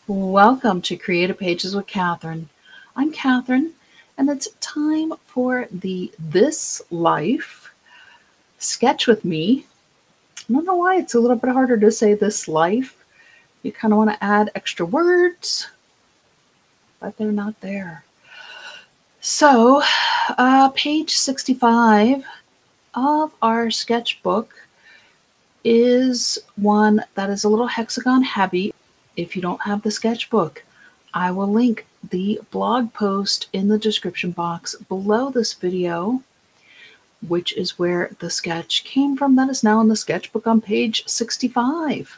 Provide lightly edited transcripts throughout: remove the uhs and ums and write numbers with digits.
Welcome to Creative Pages with Catherine. I'm Catherine, and it's time for the This Life sketch with me. I don't know why it's a little bit harder to say this life. You kind of want to add extra words, but they're not there. So, page 65 of our sketchbook is one that is a little hexagon heavy. If you don't have the sketchbook, I will link the blog post in the description box below this video, which is where the sketch came from. That is now in the sketchbook on page 65.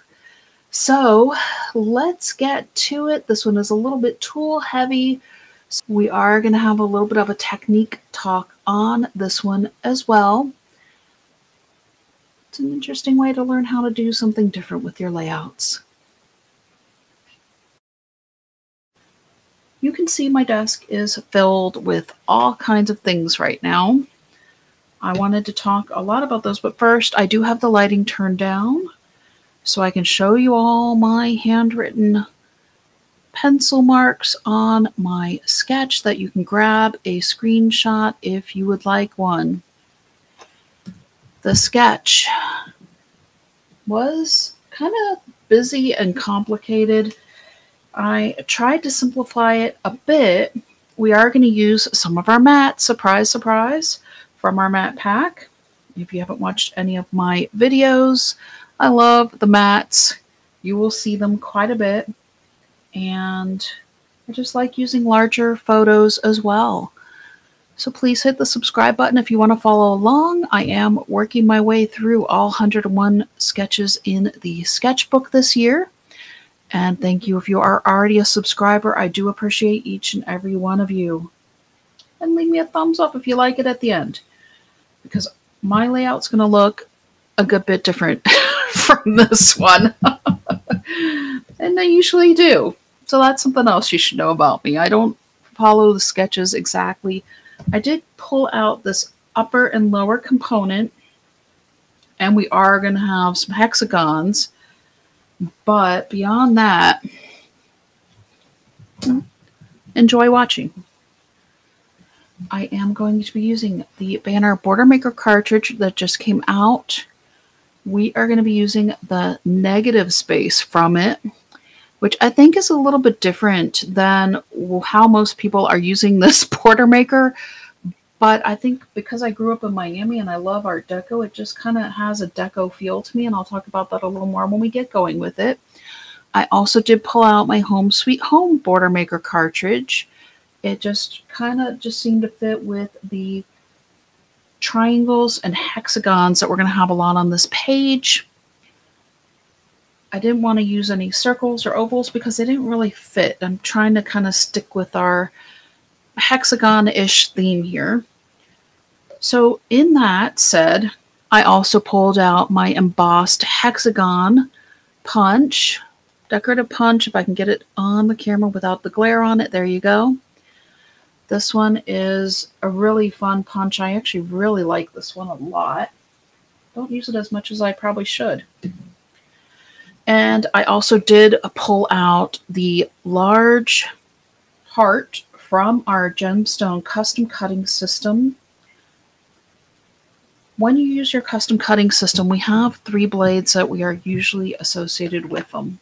So let's get to it. This one is a little bit tool heavy. So we are going to have a little bit of a technique talk on this one as well. It's an interesting way to learn how to do something different with your layouts. You can see my desk is filled with all kinds of things right now. I wanted to talk a lot about those, but first I do have the lighting turned down so I can show you all my handwritten pencil marks on my sketch that you can grab a screenshot if you would like one. The sketch was kind of busy and complicated. I tried to simplify it a bit. We are going to use some of our mats, surprise, surprise, from our mat pack. If you haven't watched any of my videos, I love the mats. You will see them quite a bit. And I just like using larger photos as well. So please hit the subscribe button if you want to follow along. I am working my way through all 101 sketches in the sketchbook this year. And thank you if you are already a subscriber. I do appreciate each and every one of you. And leave me a thumbs up if you like it at the end, because my layout's going to look a good bit different from this one. And they usually do. So that's something else you should know about me. I don't follow the sketches exactly. I did pull out this upper and lower component, and we are going to have some hexagons. But beyond that, enjoy watching. I am going to be using the Banner Border Maker cartridge that just came out. We are going to be using the negative space from it, which I think is a little bit different than how most people are using this Border Maker. But I think because I grew up in Miami and I love Art Deco, it just kind of has a deco feel to me, and I'll talk about that a little more when we get going with it. I also did pull out my Home Sweet Home Border Maker cartridge. It just kind of seemed to fit with the triangles and hexagons that we're going to have a lot on this page. I didn't want to use any circles or ovals because they didn't really fit. I'm trying to kind of stick with our hexagon-ish theme here. So in that said, I also pulled out my embossed hexagon punch, decorative punch, if I can get it on the camera without the glare on it. There you go. This one is a really fun punch. I actually really like this one a lot. Don't use it as much as I probably should. And I also did pull out the large heart from our gemstone custom cutting system. When you use your custom cutting system, we have 3 blades that we are usually associated with them.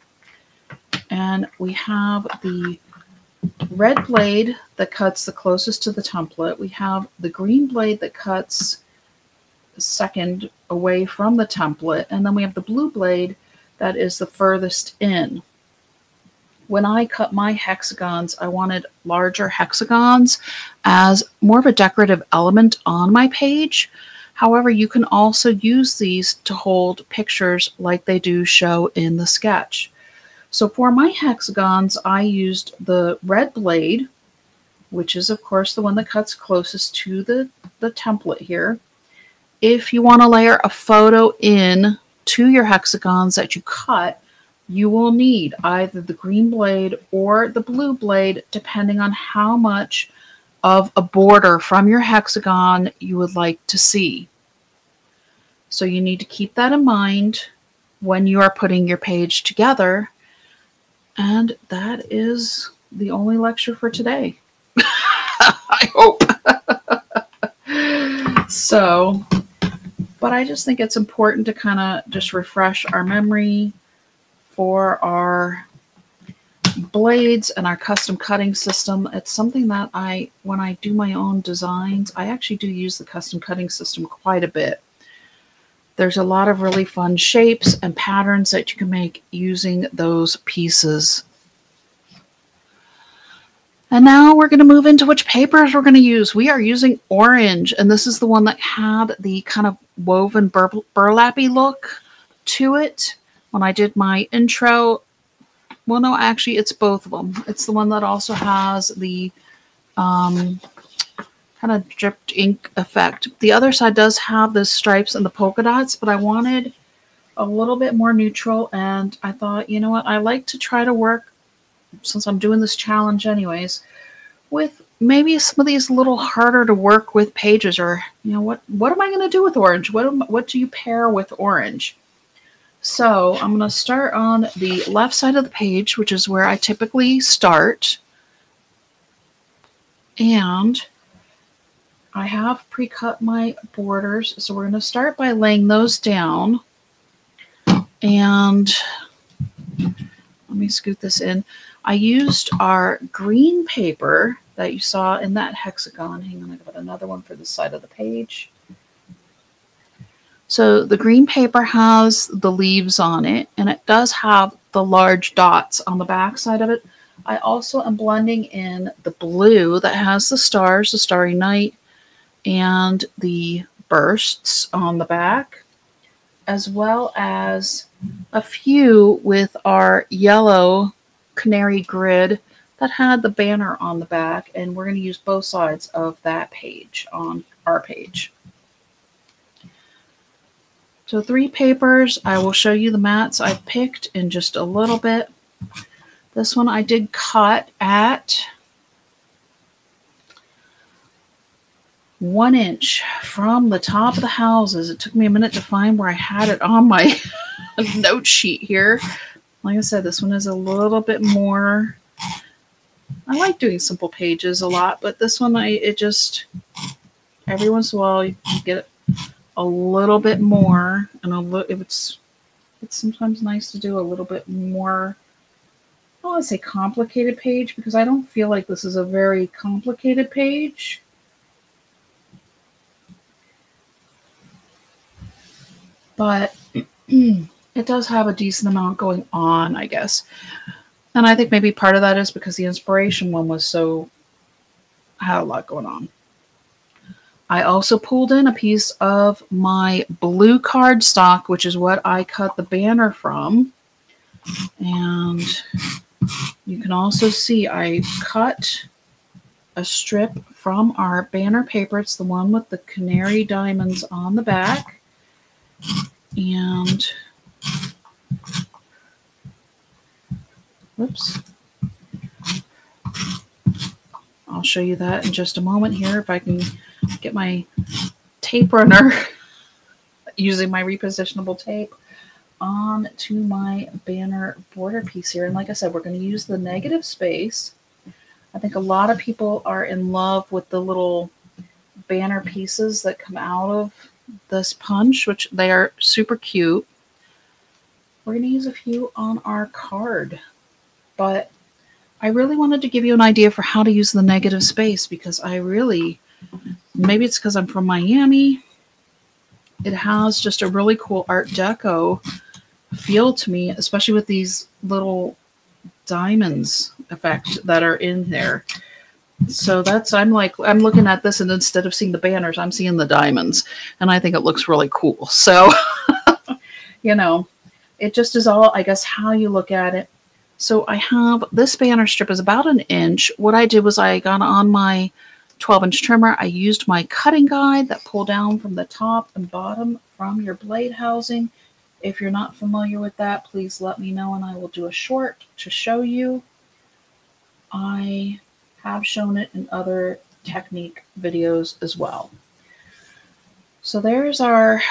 And we have the red blade that cuts the closest to the template. We have the green blade that cuts second away from the template. And then we have the blue blade that is the furthest in. When I cut my hexagons, I wanted larger hexagons as more of a decorative element on my page. However, you can also use these to hold pictures like they do show in the sketch. So for my hexagons, I used the red blade, which is, of course, the one that cuts closest to the template here. If you want to layer a photo in to your hexagons that you cut, you will need either the green blade or the blue blade, depending on how much of a border from your hexagon you would like to see. So you need to keep that in mind when you are putting your page together. And that is the only lecture for today. I hope. So, but I just think it's important to kind of just refresh our memory for our blades and our custom cutting system. It's something that when I do my own designs, I actually do use the custom cutting system quite a bit. There's a lot of really fun shapes and patterns that you can make using those pieces. And now we're going to move into which papers we're going to use. We are using orange, and this is the one that had the kind of woven burlappy look to it. When I did my intro, well, no, actually, it's both of them. It's the one that also has the kind of dripped ink effect. The other side does have the stripes and the polka dots, but I wanted a little bit more neutral, and I thought, you know what, I like to try to work, since I'm doing this challenge anyways, with maybe some of these little harder to work with pages, or, you know, what am I going to do with orange? What do you pair with orange? So I'm going to start on the left side of the page, which is where I typically start. And I have pre-cut my borders, so we're going to start by laying those down. And let me scoot this in. I used our green paper that you saw in that hexagon. Hang on, I got another one for the side of the page. So the green paper has the leaves on it, and it does have the large dots on the back side of it. I also am blending in the blue that has the stars, the starry night, and the bursts on the back, as well as a few with our yellow canary grid that had the banner on the back, and we're going to use both sides of that page on our page. So 3 papers. I will show you the mats I picked in just a little bit. This one I did cut at 1 inch from the top of the houses. It took me a minute to find where I had it on my note sheet here. Like I said, this one is a little bit more, I like doing simple pages a lot, but this one, it just, every once in a while you get a little bit more, and it's sometimes nice to do a little bit more, I don't want to say complicated page, because I don't feel like this is a very complicated page. But it does have a decent amount going on, I guess. And I think maybe part of that is because the inspiration one had a lot going on. I also pulled in a piece of my blue cardstock, which is what I cut the banner from. And you can also see I cut a strip from our banner paper. It's the one with the canary diamonds on the back. And whoops. I'll show you that in just a moment here if I can get my tape runner using my repositionable tape onto my banner border piece here. And like I said, we're going to use the negative space. I think a lot of people are in love with the little banner pieces that come out of this punch, which they are super cute. We're going to use a few on our card, but I really wanted to give you an idea for how to use the negative space, because maybe it's because I'm from Miami, it has just a really cool Art Deco feel to me, especially with these little diamonds effect that are in there. So I'm looking at this, and instead of seeing the banners, I'm seeing the diamonds, and I think it looks really cool. So, you know, it just is all, I guess, how you look at it. So I have this banner strip is about 1 inch. What I did was I got on my 12-inch trimmer. I used my cutting guide that pull down from the top and bottom from your blade housing. If you're not familiar with that, please let me know, and I will do a short to show you. I have shown it in other technique videos as well. So there's our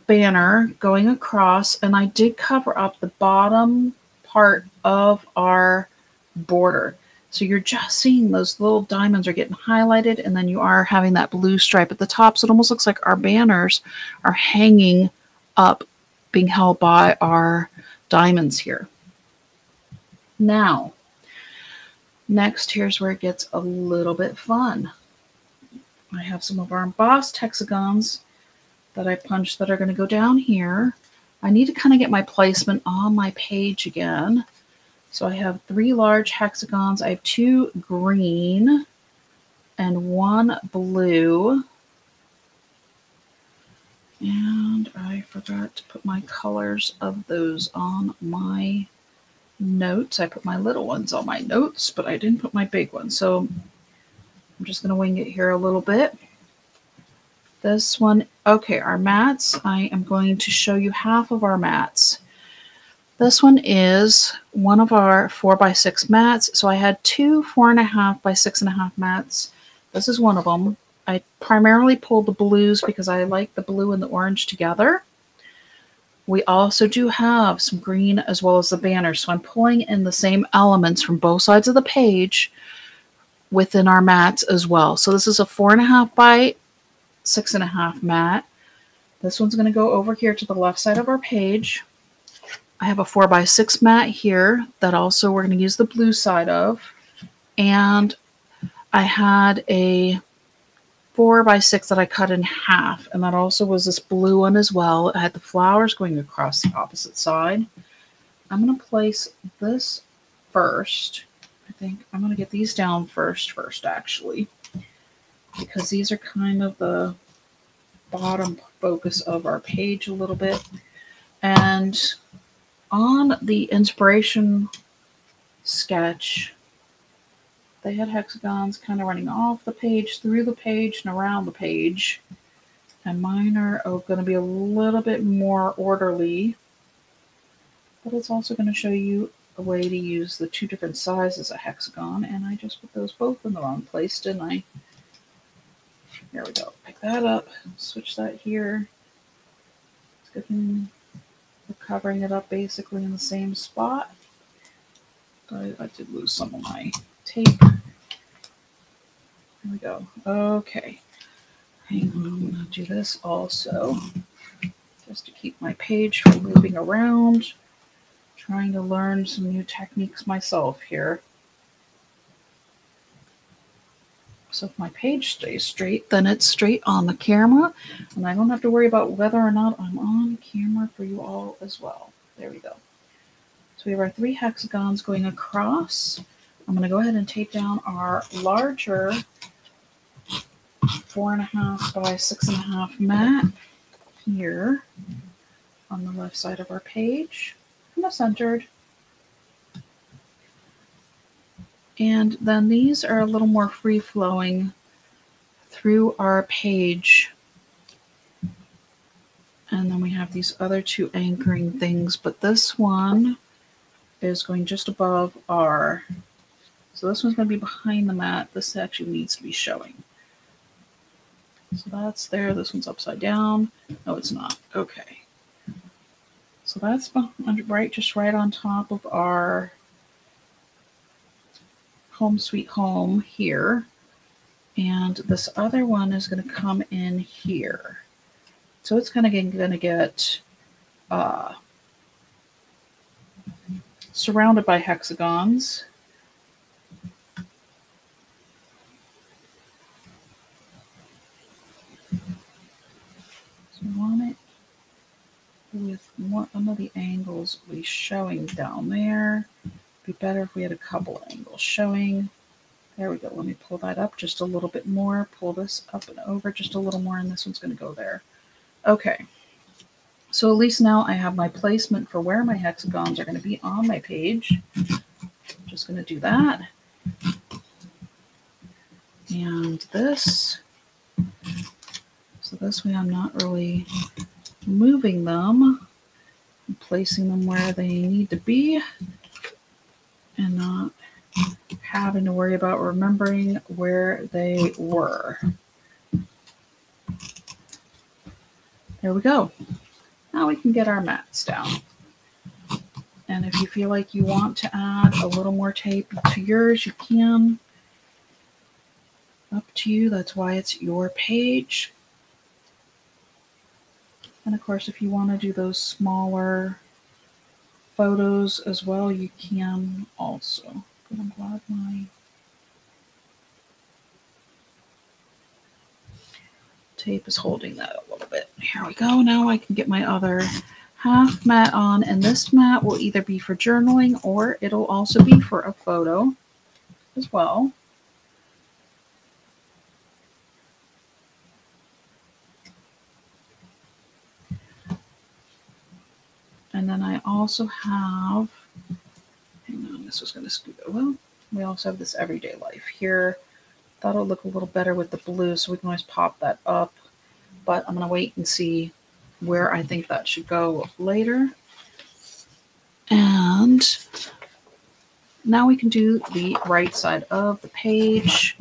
banner going across, and I did cover up the bottom part of our border. So you're just seeing those little diamonds are getting highlighted, and then you are having that blue stripe at the top. So it almost looks like our banners are hanging up, being held by our diamonds here. Now, next, here's where it gets a little bit fun. I have some of our embossed hexagons that I punched that are going to go down here. I need to kind of get my placement on my page again. So I have 3 large hexagons. I have 2 green and 1 blue. And I forgot to put my colors of those on my notes. I put my little ones on my notes, but I didn't put my big ones. So I'm just going to wing it here a little bit. This one, okay, our mats. I am going to show you half of our mats. This one is one of our 4x6 mats. So I had 2 4.5 by 6.5 mats. This is one of them. I primarily pulled the blues because I like the blue and the orange together. We also do have some green as well as the banner. So I'm pulling in the same elements from both sides of the page within our mats as well. So this is a 4.5 by 6.5 mat. This one's going to go over here to the left side of our page. I have a 4x6 mat here that also we're going to use the blue side of. And I had a 4x6 that I cut in half, and that also was this blue one as well. It had the flowers going across the opposite side. I'm going to place this first. I think I'm going to get these down first actually, because these are kind of the bottom focus of our page a little bit. And on the inspiration sketch, they had hexagons kind of running off the page, through the page, and around the page. And mine are going to be a little bit more orderly. But it's also going to show you a way to use the 2 different sizes of hexagon. And I just put those both in the wrong place, didn't I? Here we go. Pick that up. Switch that here. It's good thing we're covering it up basically in the same spot. But I did lose some of my tape. There we go. Okay. Hang on, I'm going to do this also, just to keep my page from moving around. Trying to learn some new techniques myself here. So if my page stays straight, then it's straight on the camera, and I don't have to worry about whether or not I'm on camera for you all as well. There we go. So we have our 3 hexagons going across. I'm going to go ahead and tape down our larger 4.5 by 6.5 mat here on the left side of our page, kind of centered. And then these are a little more free-flowing through our page. And then we have these other 2 anchoring things, but this one is going just above our, so this one's going to be behind the mat. This actually needs to be showing. So that's there. This one's upside down. No, it's not. Okay. So that's right, just right on top of our Home Sweet Home here. And this other one is going to come in here. So it's going to get surrounded by hexagons. So we want it with one of the angles we showing down there. Be better if we had a couple angles showing. There we go. Let me pull that up just a little bit more. Pull this up and over just a little more, and this one's going to go there. Okay. So at least now I have my placement for where my hexagons are going to be on my page. I'm just going to do that. And this. So this way I'm not really moving them. I'm placing them where they need to be and not having to worry about remembering where they were. There we go. Now we can get our mats down. And if you feel like you want to add a little more tape to yours, you can. Up to you. That's why it's your page. And of course, if you want to do those smaller photos as well, you can also. But I'm glad my tape is holding that a little bit. Here we go. Now I can get my other half mat on, and this mat will either be for journaling or it'll also be for a photo as well. And then I also have, hang on, this was going to scoot it. Well, we also have this everyday life here. Thought it would look a little better with the blue, so we can always pop that up. But I'm going to wait and see where I think that should go later. And now we can do the right side of the page.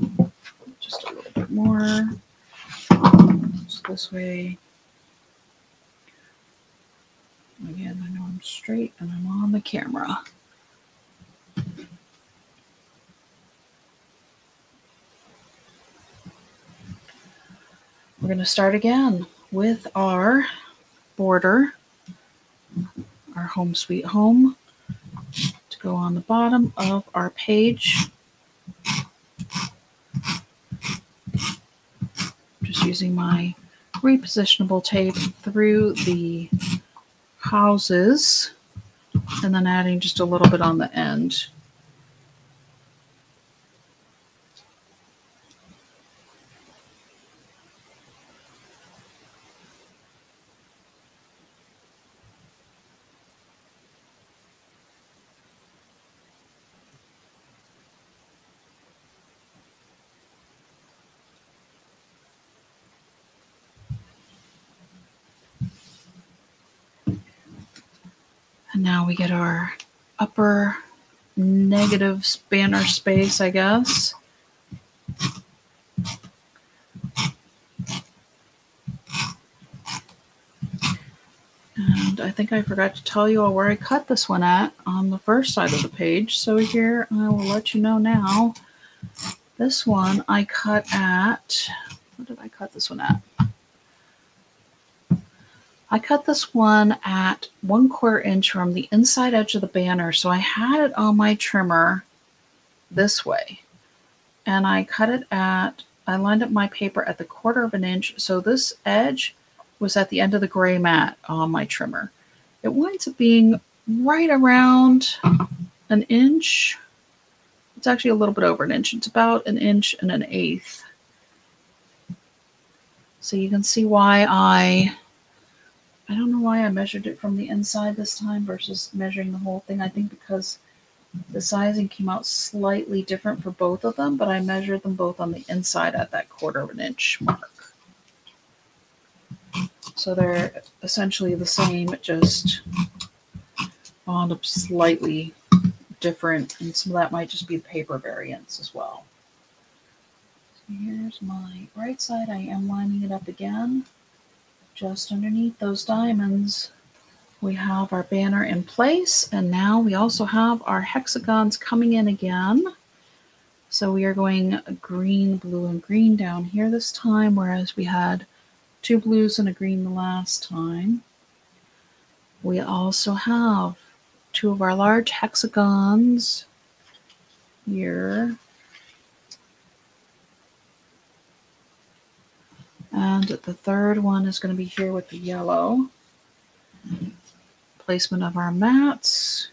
Just a little bit more. Just this way. Again, I know I'm straight and I'm on the camera. We're going to start again with our border, our home sweet home, to go on the bottom of our page. Just using my repositionable tape through the houses and then adding just a little bit on the end. And now we get our upper negative banner space, I guess. And I think I forgot to tell you all where I cut this one at on the first side of the page. So here I will let you know now. This one I cut at, what did I cut this one at? I cut this one at 1/4 inch from the inside edge of the banner. So I had it on my trimmer this way. And I cut it at, I lined up my paper at the 1/4 inch. So this edge was at the end of the gray mat on my trimmer. It winds up being right around an inch. It's actually a little bit over an inch. It's about 1 1/8 inches. So you can see why I don't know why I measured it from the inside this time versus measuring the whole thing. I think because the sizing came out slightly different for both of them, but I measured them both on the inside at that 1/4 inch mark. So they're essentially the same, just wound up slightly different, and some of that might just be the paper variants as well. So here's my right side. I am lining it up again. Just underneath those diamonds, we have our banner in place, and now we also have our hexagons coming in again. So we are going green, blue, and green down here this time, whereas we had 2 blues and a green the last time. We also have 2 of our large hexagons here. And the third one is going to be here with the yellow. Placement of our mats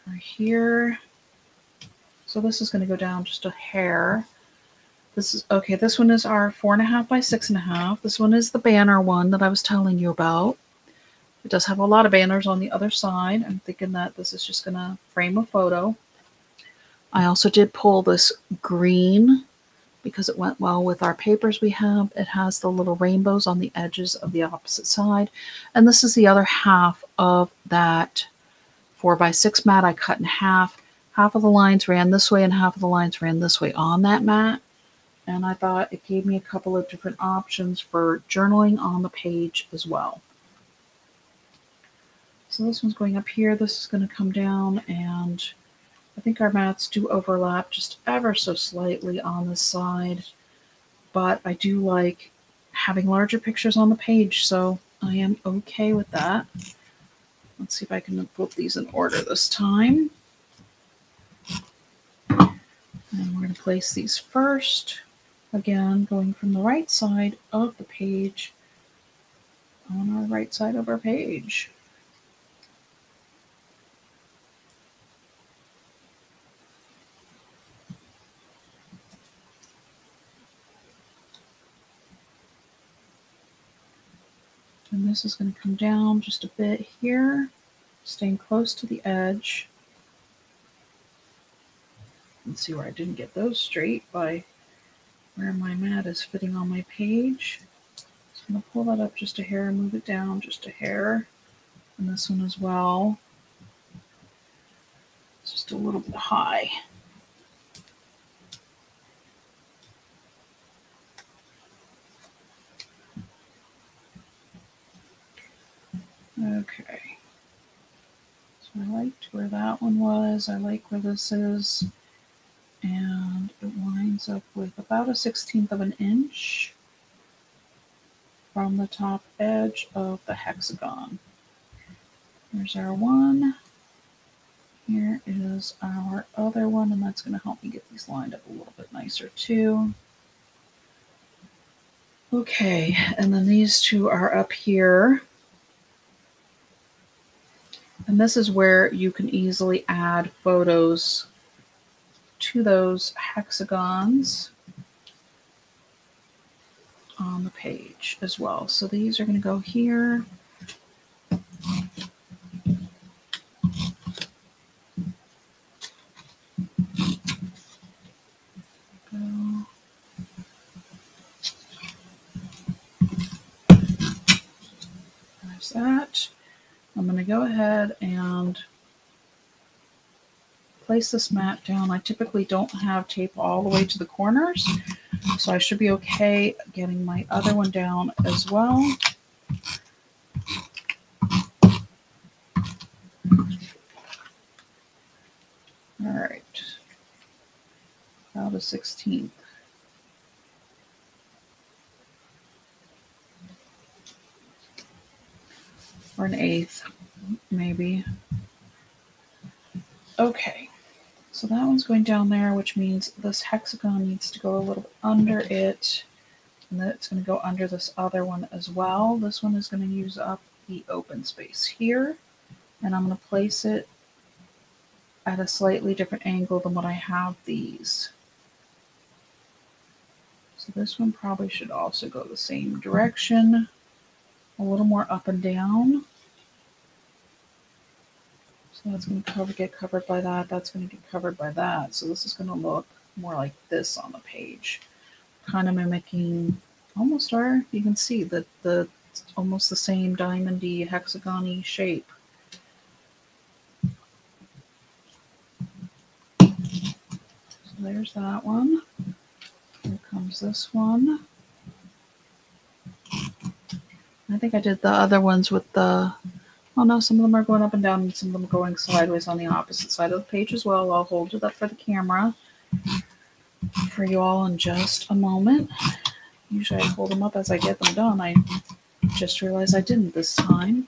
are here. So this is going to go down just a hair. This is okay. This one is our 4.5 by 6.5. This one is the banner one that I was telling you about. It does have a lot of banners on the other side. I'm thinking that this is just going to frame a photo. I also did pull this green because it went well with our papers we have. It has the little rainbows on the edges of the opposite side. And this is the other half of that 4 by 6 mat I cut in half. Half of the lines ran this way and half of the lines ran this way on that mat. And I thought it gave me a couple of different options for journaling on the page as well. So this one's going up here. This is going to come down, and I think our mats do overlap just ever so slightly on this side. But I do like having larger pictures on the page, so I am okay with that. Let's see if I can put these in order this time. And we're going to place these first. Again, going from the right side of the page on our right side of our page. And this is going to come down just a bit here, staying close to the edge. Let's see where I didn't get those straight by where my mat is fitting on my page. So I'm going to pull that up just a hair and move it down just a hair. And this one as well. It's just a little bit high. Okay. So I liked where that one was. I like where this is. And it lines up with about a 1/16 of an inch from the top edge of the hexagon. There's our one. Here is our other one, and that's going to help me get these lined up a little bit nicer too. Okay, and then these two are up here. And this is where you can easily add photos to those hexagons on the page as well. So these are going to go here. Go. There's that. I'm going to go ahead and place this mat down. I typically don't have tape all the way to the corners, so I should be okay getting my other one down as well. All right, about a 1/16. Or an 1/8, maybe. Okay, so that one's going down there, which means this hexagon needs to go a little bit under it, and then it's going to go under this other one as well. This one is going to use up the open space here, and I'm going to place it at a slightly different angle than what I have these. So this one probably should also go the same direction, a little more up and down. So that's going to get covered by that. That's going to get covered by that. So this is going to look more like this on the page, kind of mimicking almost you can see that almost the same diamondy, hexagon-y shape. So there's that one. Here comes this one. I think I did the other ones with the, oh no, some of them are going up and down and some of them are going sideways on the opposite side of the page as well. I'll hold it up for the camera for you all in just a moment. Usually I hold them up as I get them done. I just realized I didn't this time.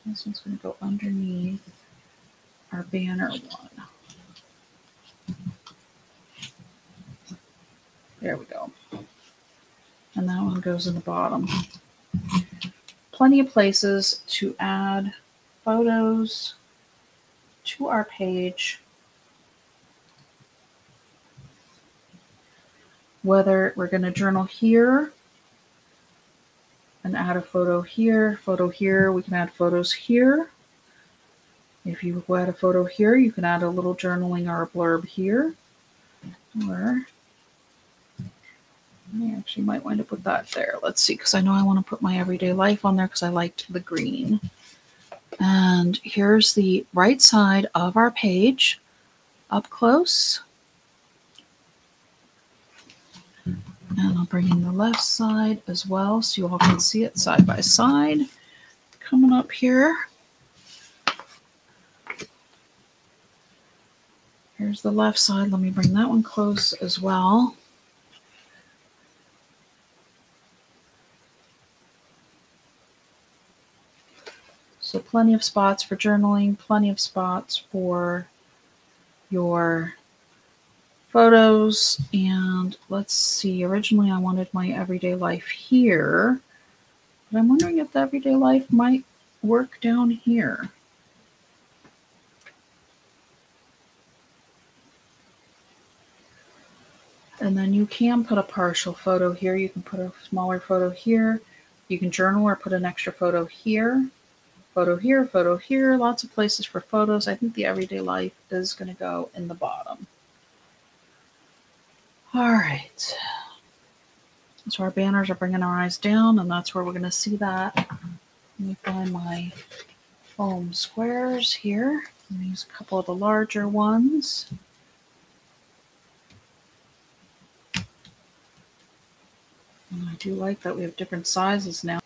This one's going to go underneath our banner one. There we go. And that one goes in the bottom. Plenty of places to add photos to our page. Whether we're going to journal here and add a photo here, we can add photos here. If you add a photo here, you can add a little journaling or a blurb here. Or I actually might wind up with that there. Let's see, because I know I want to put my everyday life on there because I liked the green. And here's the right side of our page up close. And I'll bring in the left side as well so you all can see it side by side. Coming up here. Here's the left side. Let me bring that one close as well. So plenty of spots for journaling, plenty of spots for your photos. And let's see, originally I wanted my everyday life here, but I'm wondering if the everyday life might work down here. And then you can put a partial photo here. You can put a smaller photo here. You can journal or put an extra photo here. Photo here, photo here. Lots of places for photos. I think the everyday life is going to go in the bottom. All right. So our banners are bringing our eyes down, and that's where we're going to see that. Let me find my foam squares here. I'm going to use a couple of the larger ones. And I do like that we have different sizes now.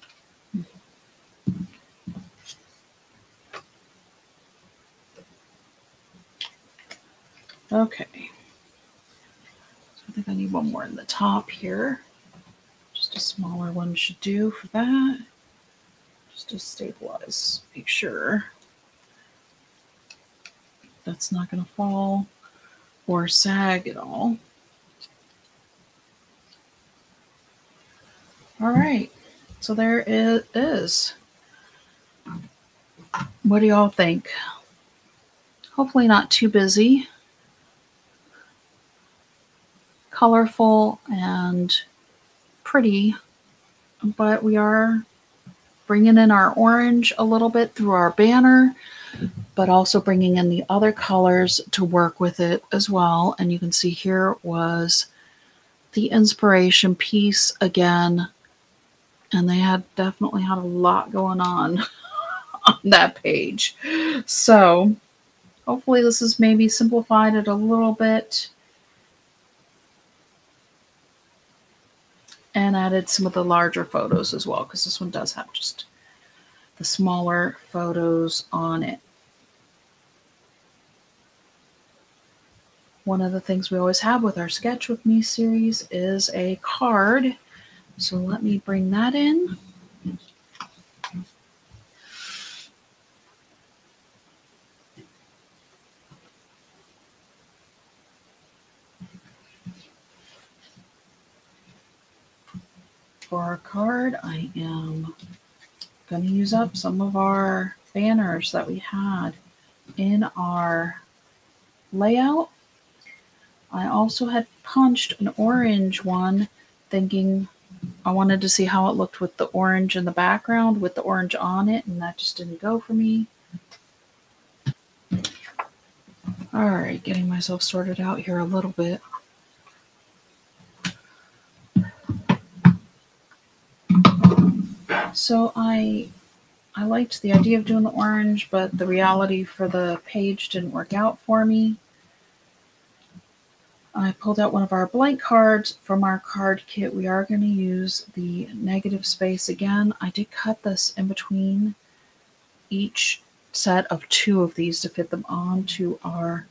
Okay. So I think I need one more in the top here. Just a smaller one should do for that. Just to stabilize, make sure that's not going to fall or sag at all. All right, so there it is. What do y'all think? Hopefully not too busy. Colorful and pretty, but we are bringing in our orange a little bit through our banner, but also bringing in the other colors to work with it as well. And you can see here was the inspiration piece again, and they had definitely had a lot going on that page. So hopefully this has maybe simplified it a little bit and added some of the larger photos as well, because this one does have just the smaller photos on it. One of the things we always have with our Sketch With Me series is a card. So let me bring that in. For our card, I am going to use up some of our banners that we had in our layout. I also had punched an orange one, thinking I wanted to see how it looked with the orange in the background with the orange on it, and that just didn't go for me. All right, getting myself sorted out here a little bit. So I liked the idea of doing the orange, but the reality for the page didn't work out for me. I pulled out one of our blank cards from our card kit. We are going to use the negative space again. I did cut this in between each set of 2 of these to fit them onto our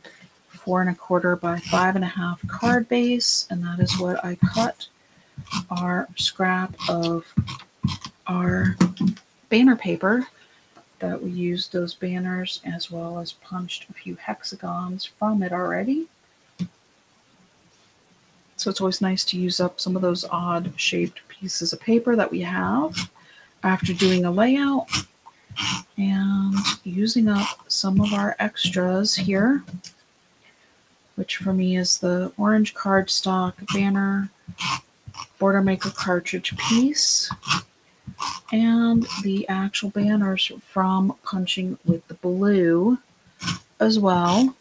4 1/4 by 5 1/2 card base, and that is what I cut our scrap of our banner paper that we used those banners, as well as punched a few hexagons from it already. So it's always nice to use up some of those odd shaped pieces of paper that we have after doing a layout, and using up some of our extras here, which for me is the orange cardstock banner border maker cartridge piece and the actual banners from punching with the blue as well.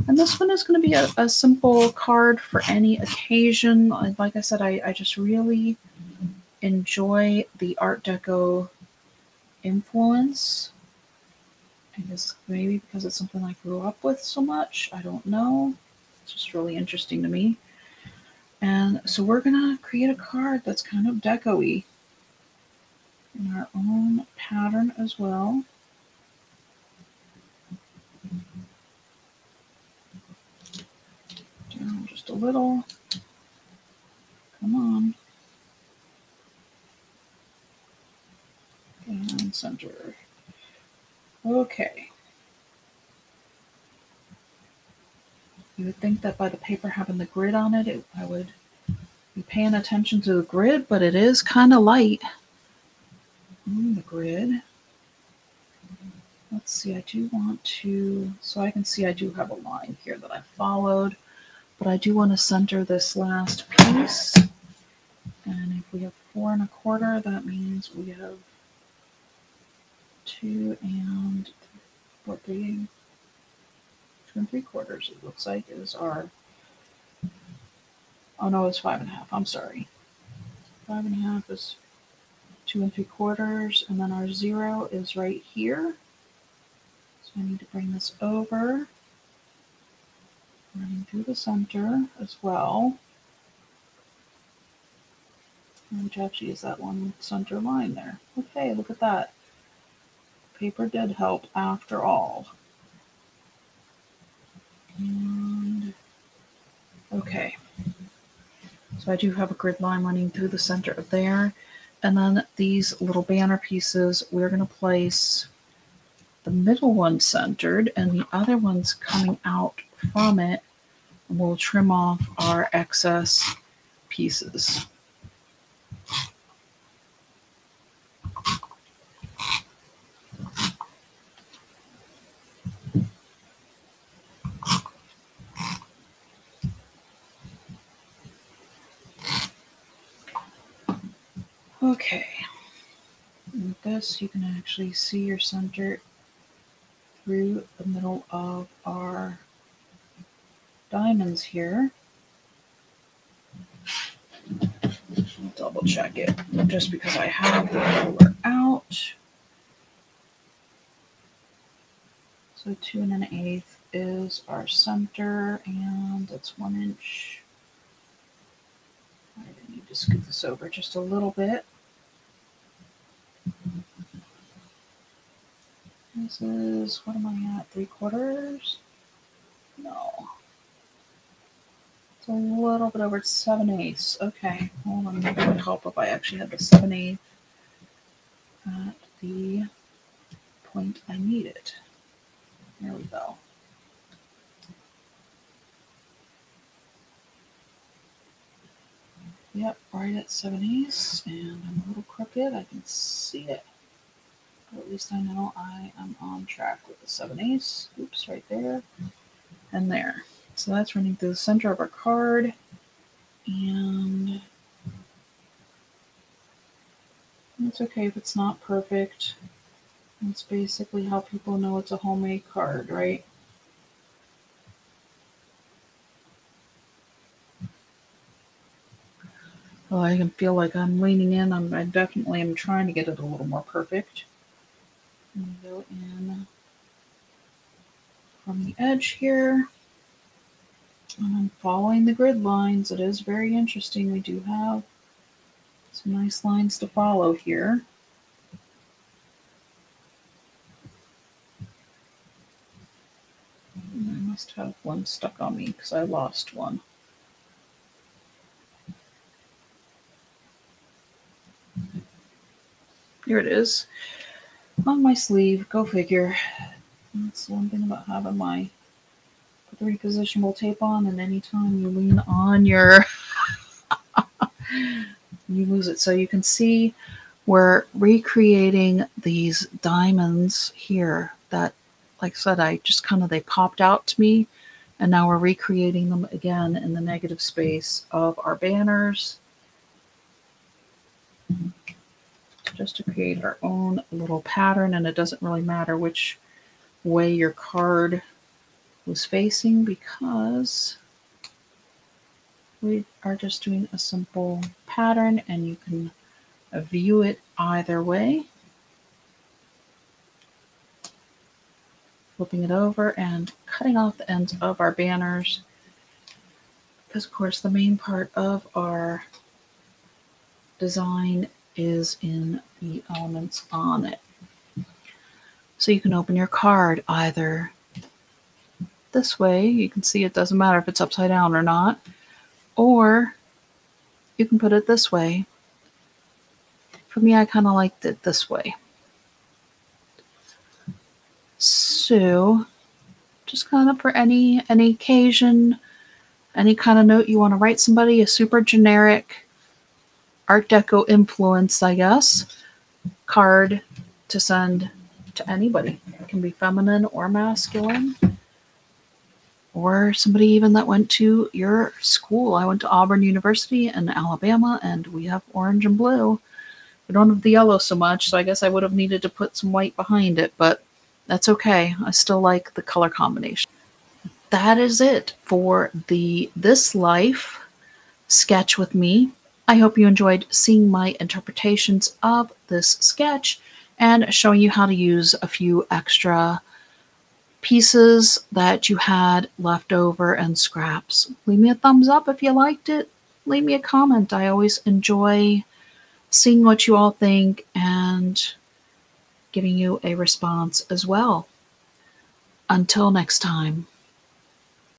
And this one is going to be a simple card for any occasion. Like I said, I just really enjoy the Art Deco influence. I guess maybe because it's something I grew up with so much. I don't know. It's just really interesting to me. And so we're going to create a card that's kind of deco-y in our own pattern as well. Down just a little. Come on. And center. Okay. You would think that by the paper having the grid on it, I would be paying attention to the grid, but it is kind of light on the grid. Let's see, I do want to, so I can see I do have a line here that I followed, but I do want to center this last piece. And if we have 4 1/4, that means we have 2 and 3 3/4, it looks like, is our, oh no, it's 5 1/2, I'm sorry. 5 1/2 is 2 3/4, and then our 0 is right here. So I need to bring this over, running through the center as well, which actually is that one center line there. Okay, look at that. Paper did help after all. And okay, so I do have a grid line running through the center of there. And then these little banner pieces, we're going to place the middle one centered and the other ones coming out from it. And we'll trim off our excess pieces. Okay, and with this you can actually see your center through the middle of our diamonds here. I'll double check it just because I have the ruler out. So 2 1/8 is our center, and it's 1 inch. I need to scoot this over just a little bit. This is, what am I at, 3/4? No. It's a little bit over 7/8. Okay, hold on, maybe it would help if I actually had the 7/8 at the point I need it. There we go. Yep, right at 7/8, and I'm a little crooked. I can see it. But at least I know I am on track with the 7/8. Oops, right there and there. So that's running through the center of our card. And it's okay if it's not perfect. It's basically how people know it's a homemade card, right? Well, I can feel like I'm leaning in. I definitely am trying to get it a little more perfect. I'm going to go in from the edge here. And I'm following the grid lines. It is very interesting. We do have some nice lines to follow here. And I must have one stuck on me because I lost one. Here it is. On my sleeve. Go figure. That's one thing about having my repositionable tape on, and anytime you lean on your you lose it. So you can see we're recreating these diamonds here that, like I said, I just kind of, they popped out to me, and now we're recreating them again in the negative space of our banners just to create our own little pattern. And it doesn't really matter which way your card was facing because we are just doing a simple pattern, and you can view it either way. Flipping it over and cutting off the ends of our banners. because of course the main part of our design is in the elements on it. So you can open your card either this way, you can see it doesn't matter if it's upside down or not, or you can put it this way. For me, I kind of liked it this way. So just kind of for any occasion, any kind of note you want to write somebody, a super generic Art Deco influence, I guess, card to send to anybody. It can be feminine or masculine, or somebody even that went to your school. I went to Auburn University in Alabama, and we have orange and blue. We don't have the yellow so much, so I guess I would have needed to put some white behind it, but that's okay. I still like the color combination. That is it for This Life sketch with me. I hope you enjoyed seeing my interpretations of this sketch and showing you how to use a few extra pieces that you had left over and scraps. Leave me a thumbs up if you liked it. Leave me a comment. I always enjoy seeing what you all think and giving you a response as well. Until next time.